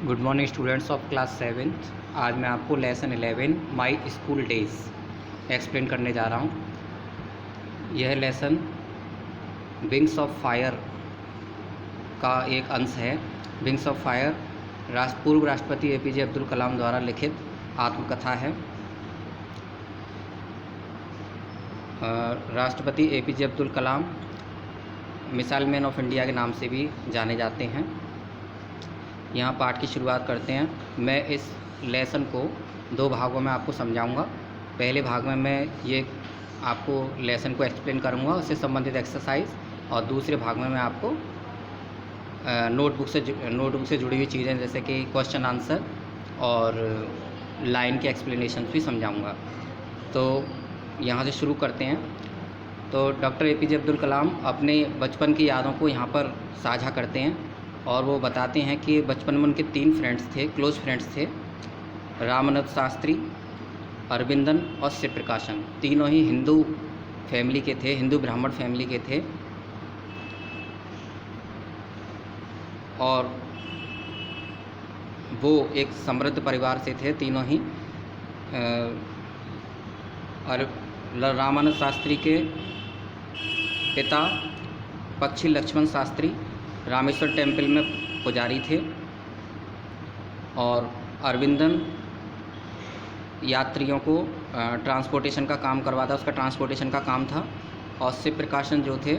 Good morning students of class 7th। आज मैं आपको lesson 11 my school days explain करने जा रहा हूँ। यह लेसन विंग्स ऑफ फायर का एक अंश है। विंग्स ऑफ फायर पूर्व राष्ट्रपति APJ अब्दुल कलाम द्वारा लिखित आत्मकथा है। राष्ट्रपति APJ Abdul Kalam missile man of India के नाम से भी जाने जाते हैं। यहाँ पाठ की शुरुआत करते हैं। मैं इस लेसन को दो भागों में आपको समझाऊंगा। पहले भाग में मैं ये आपको लेसन को एक्सप्लेन करूंगा, उससे संबंधित एक्सरसाइज, और दूसरे भाग में मैं आपको नोटबुक से जुड़ी हुई चीज़ें जैसे कि क्वेश्चन आंसर और लाइन के एक्सप्लेनेशन भी समझाऊंगा। तो यहाँ से शुरू करते हैं। तो डॉक्टर APJ अब्दुल कलाम अपने बचपन की यादों को यहाँ पर साझा करते हैं और वो बताते हैं कि बचपन में उनके 3 फ्रेंड्स थे, क्लोज फ्रेंड्स थे, रामानंद शास्त्री, अरविंदन और शिवप्रकाशन। तीनों ही हिंदू फैमिली के थे, हिंदू ब्राह्मण फैमिली के थे। और वो एक समृद्ध परिवार से थे तीनों ही। और रामानंद शास्त्री के पिता पक्षी लक्ष्मण शास्त्री रामेश्वर टेम्पल में पुजारी थे, और अरविंदन यात्रियों को ट्रांसपोर्टेशन का काम करवाता, उसका ट्रांसपोर्टेशन का काम था। और शिवप्रकाशन जो थे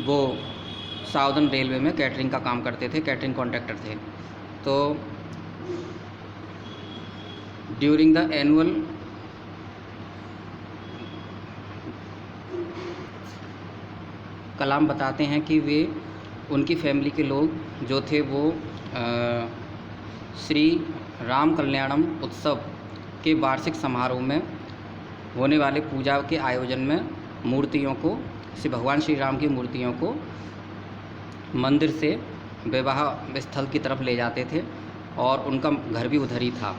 वो साउदर्न रेलवे में कैटरिंग का काम करते थे, कैटरिंग कॉन्ट्रैक्टर थे। तो ड्यूरिंग द एनुअल कलाम बताते हैं कि वे उनकी फैमिली के लोग जो थे वो श्री राम कल्याणम उत्सव के वार्षिक समारोह में होने वाले पूजा के आयोजन में मूर्तियों को, श्री भगवान श्री राम की मूर्तियों को मंदिर से विवाह स्थल की तरफ ले जाते थे, और उनका घर भी उधर ही था।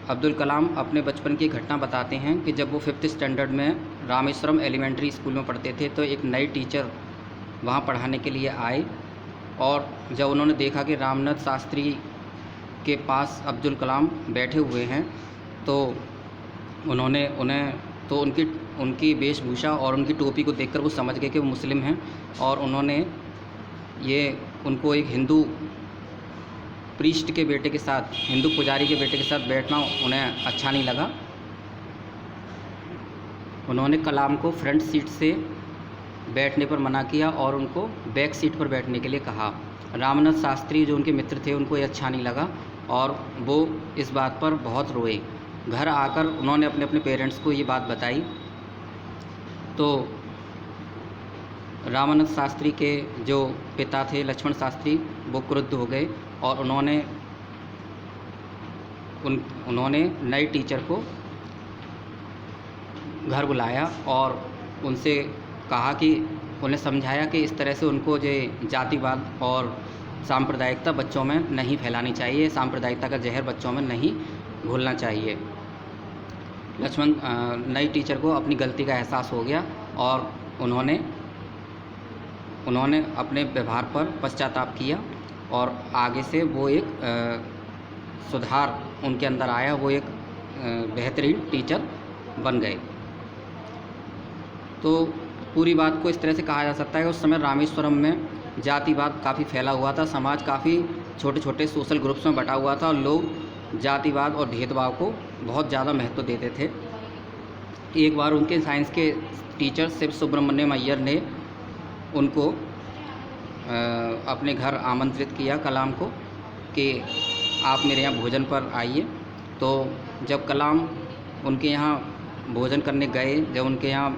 अब्दुल कलाम अपने बचपन की घटना बताते हैं कि जब वो 5th स्टैंडर्ड में रामेश्वरम एलिमेंट्री स्कूल में पढ़ते थे तो एक नई टीचर वहाँ पढ़ाने के लिए आए, और जब उन्होंने देखा कि रामनाथ शास्त्री के पास अब्दुल कलाम बैठे हुए हैं तो उन्होंने उनकी वेशभूषा और उनकी टोपी को देखकर वो समझ गए कि वो मुस्लिम हैं, और उन्होंने उनको एक हिंदू प्रीस्ट के बेटे के साथ, हिंदू पुजारी के बेटे के साथ बैठना उन्हें अच्छा नहीं लगा। उन्होंने कलाम को फ्रंट सीट से बैठने पर मना किया और उनको बैक सीट पर बैठने के लिए कहा। रामनाथ शास्त्री जो उनके मित्र थे उनको ये अच्छा नहीं लगा और वो इस बात पर बहुत रोए। घर आकर उन्होंने अपने अपने पेरेंट्स को ये बात बताई तो रामानंद शास्त्री के जो पिता थे लक्ष्मण शास्त्री वो क्रुद्ध हो गए, और उन्होंने नए टीचर को घर बुलाया और उनसे कहा कि उन्हें समझाया कि इस तरह से उनको जो जातिवाद और सांप्रदायिकता बच्चों में नहीं फैलानी चाहिए, सांप्रदायिकता का जहर बच्चों में नहीं घोलना चाहिए। नई टीचर को अपनी गलती का एहसास हो गया और उन्होंने अपने व्यवहार पर पश्चाताप किया, और आगे से वो एक सुधार उनके अंदर आया, वो एक बेहतरीन टीचर बन गए। तो पूरी बात को इस तरह से कहा जा सकता है कि उस समय रामेश्वरम में जातिवाद काफ़ी फैला हुआ था, समाज काफ़ी छोटे छोटे सोशल ग्रुप्स में बटा हुआ था और लोग जातिवाद और भेदभाव को बहुत ज़्यादा महत्व देते थे। एक बार उनके साइंस के टीचर शिव सुब्रमण्यम अय्यर ने उनको अपने घर आमंत्रित किया कलाम को कि आप मेरे यहाँ भोजन पर आइए। तो जब कलाम उनके यहाँ भोजन करने गए, जब उनके यहाँ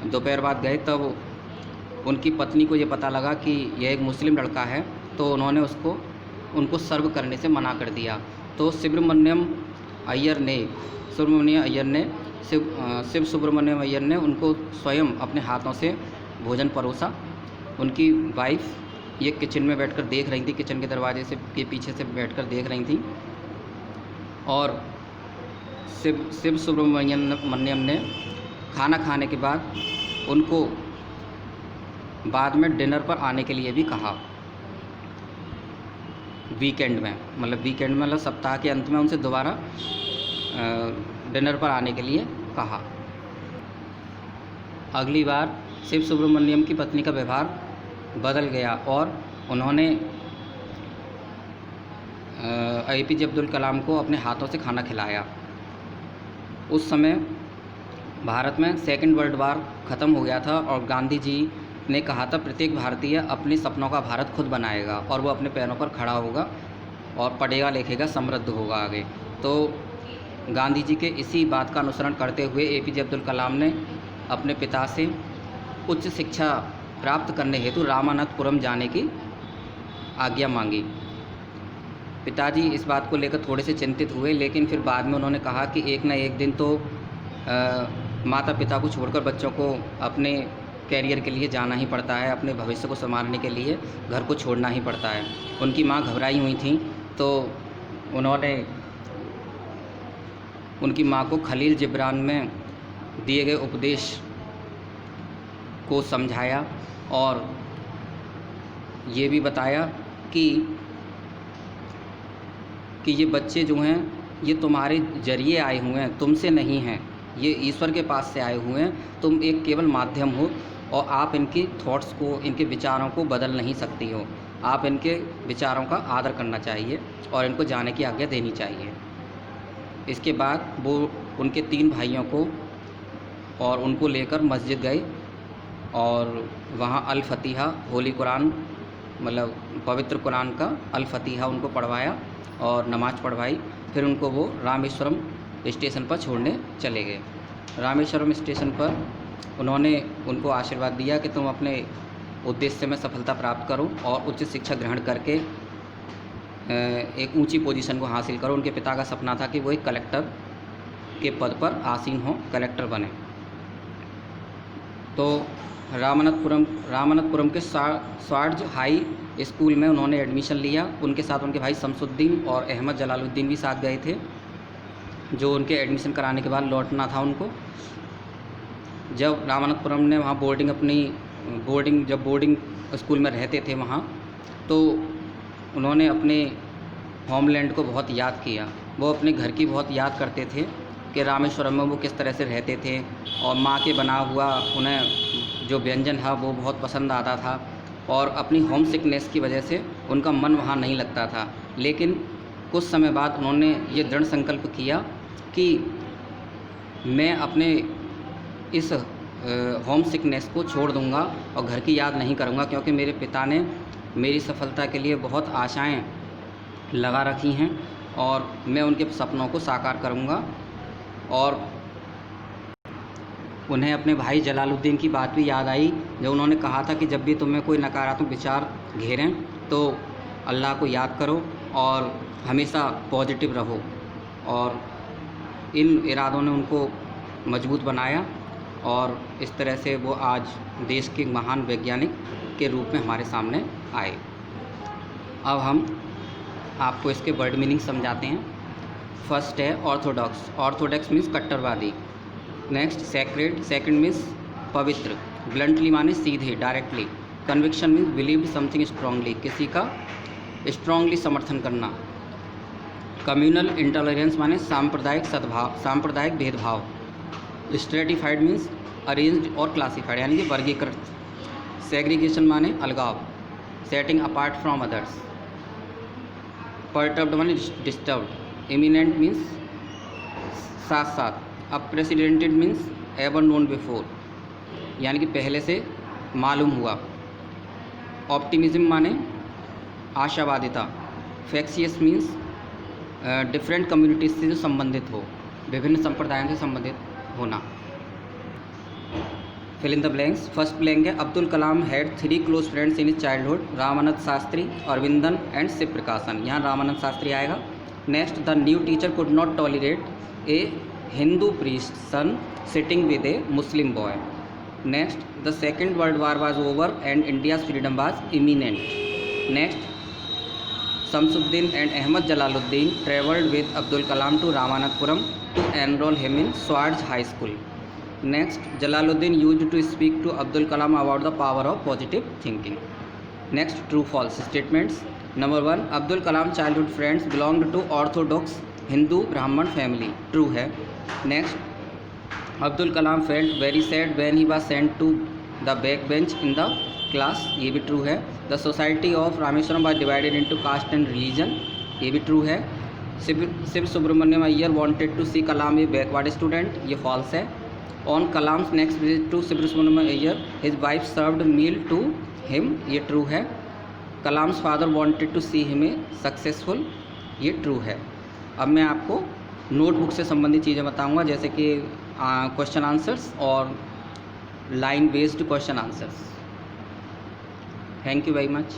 दोपहर बाद गए, तब उनकी पत्नी को ये पता लगा कि यह एक मुस्लिम लड़का है, तो उन्होंने उनको सर्व करने से मना कर दिया। तो शिव सुब्रमण्यम अय्यर ने उनको स्वयं अपने हाथों से भोजन परोसा। उनकी वाइफ ये किचन में बैठकर देख रही थी, किचन के दरवाजे से के पीछे से बैठकर देख रही थी, और शिव सुब्रमण्यम ने खाना खाने के बाद उनको बाद में डिनर पर आने के लिए भी कहा। वीकेंड में, मतलब सप्ताह के अंत में उनसे दोबारा डिनर पर आने के लिए कहा। अगली बार शिव सुब्रमण्यम की पत्नी का व्यवहार बदल गया और उन्होंने APJ अब्दुल कलाम को अपने हाथों से खाना खिलाया। उस समय भारत में सेकेंड वर्ल्ड वार ख़त्म हो गया था और गांधी जी ने कहा था प्रत्येक भारतीय अपने सपनों का भारत खुद बनाएगा और वो अपने पैरों पर खड़ा होगा और पढ़ेगा लिखेगा समृद्ध होगा आगे। तो गांधी जी के इसी बात का अनुसरण करते हुए APJ अब्दुल कलाम ने अपने पिता से उच्च शिक्षा प्राप्त करने हेतु रामानाथपुरम जाने की आज्ञा मांगी। पिताजी इस बात को लेकर थोड़े से चिंतित हुए, लेकिन फिर बाद में उन्होंने कहा कि एक न एक दिन तो माता पिता को छोड़कर बच्चों को अपने कैरियर के लिए जाना ही पड़ता है, अपने भविष्य को संवारने के लिए घर को छोड़ना ही पड़ता है। उनकी माँ घबराई हुई थी, तो उन्होंने उनकी माँ को खलील जिब्रान में दिए गए उपदेश को समझाया और ये भी बताया कि ये बच्चे जो हैं ये तुम्हारे जरिए आए हुए हैं, तुमसे नहीं हैं, ये ईश्वर के पास से आए हुए हैं, तुम एक केवल माध्यम हो और आप इनकी थॉट्स को, इनके विचारों को बदल नहीं सकती हो। आप इनके विचारों का आदर करना चाहिए और इनको जाने की आज्ञा देनी चाहिए। इसके बाद वो उनके 3 भाइयों को और उनको लेकर मस्जिद गए और वहाँ अल फतीहा होली कुरान, मतलब पवित्र कुरान का अल फतीहा उनको पढ़वाया और नमाज़ पढ़वाई। फिर उनको वो रामेश्वरम स्टेशन पर छोड़ने चले गए। रामेश्वरम स्टेशन पर उन्होंने उनको आशीर्वाद दिया कि तुम अपने उद्देश्य में सफलता प्राप्त करो और उच्च शिक्षा ग्रहण करके एक ऊंची पोजीशन को हासिल करो। उनके पिता का सपना था कि वो एक कलेक्टर के पद पर आसीन हो, कलेक्टर बने। तो रामानाथपुरम के स्वार्ज हाई स्कूल में उन्होंने एडमिशन लिया। उनके साथ उनके भाई शमसुद्दीन और अहमद जलालुद्दीन भी साथ गए थे, जो उनके एडमिशन कराने के बाद लौटना था उनको। जब रामानाथपुरम ने वहाँ बोर्डिंग स्कूल में रहते थे वहाँ, तो उन्होंने अपने होमलैंड को बहुत याद किया। वो अपने घर की बहुत याद करते थे कि रामेश्वरम में वो किस तरह से रहते थे और माँ के बना हुआ उन्हें जो व्यंजन था वो बहुत पसंद आता था और अपनी होम सिकनेस की वजह से उनका मन वहाँ नहीं लगता था। लेकिन कुछ समय बाद उन्होंने ये दृढ़ संकल्प किया कि मैं अपने इस होम सिकनेस को छोड़ दूंगा और घर की याद नहीं करूंगा, क्योंकि मेरे पिता ने मेरी सफलता के लिए बहुत आशाएं लगा रखी हैं और मैं उनके सपनों को साकार करूंगा। और उन्हें अपने भाई जलालुद्दीन की बात भी याद आई, जो उन्होंने कहा था कि जब भी तुम्हें कोई नकारात्मक विचार घेरें तो अल्लाह को याद करो और हमेशा पॉजिटिव रहो। और इन इरादों ने उनको मजबूत बनाया और इस तरह से वो आज देश के महान वैज्ञानिक के रूप में हमारे सामने आए। अब हम आपको इसके वर्ड मीनिंग समझाते हैं। फर्स्ट है ऑर्थोडॉक्स। ऑर्थोडॉक्स मीन्स कट्टरवादी। Next sacred. सेकंड मीन्स पवित्र। ब्लंटली माने सीधे, directly. Conviction means believe something strongly, किसी का स्ट्रांगली समर्थन करना। कम्युनल इंटॉलरेंस माने सांप्रदायिक सद्भाव, सांप्रदायिक भेदभाव। स्ट्रेटिफाइड मीन्स अरेंज्ड और क्लासिफाइड, यानी कि वर्गीकृत। सेग्रीगेशन माने अलगाव, setting apart from others. Perturbed माने डिस्टर्ब्ड। इमिनेंट मीन्स साथ साथ। Unprecedented means ever known before, यानी कि पहले से मालूम हुआ। ऑप्टिमिज्म माने आशावादिता। फैक्शियस मीन्स डिफरेंट कम्युनिटीज से जो संबंधित हो, विभिन्न संप्रदायों से संबंधित होना। Fill in the blanks. First blank है Abdul Kalam had 3 close friends in his childhood, Ramanand Shastri, Aravindan and Shiv Prakashan. यहाँ रामानंद शास्त्री आएगा। Next, the new teacher could not tolerate a Hindu priest son sitting with a Muslim boy. Next, the second world war was over and India's freedom was imminent. Next, Shamsuddin and Ahmad Jalaluddin travelled with Abdul Kalam to Ramanathapuram to enroll him in Swaraj High School. Next, Jalaluddin used to speak to Abdul Kalam about the power of positive thinking. Next, true false statements. Number 1, Abdul Kalam childhood friends belonged to orthodox Hindu Brahmin family, true है। Next, Abdul Kalam felt very sad when he was sent to the back bench in the class, ये भी true है। The society of Rameswaram was divided into caste and religion, ये भी true है। Shiv Subramaniam Iyer wanted to see Kalam a backward student, ये false है। On Kalam's next visit to Shiv Subramaniam Iyer his wife served meal to him, ये true है। Kalam's father wanted to see him a successful, ये true है। अब मैं आपको नोटबुक से संबंधित चीज़ें बताऊंगा, जैसे कि क्वेश्चन आंसर्स और line based question answers. Thank you very much.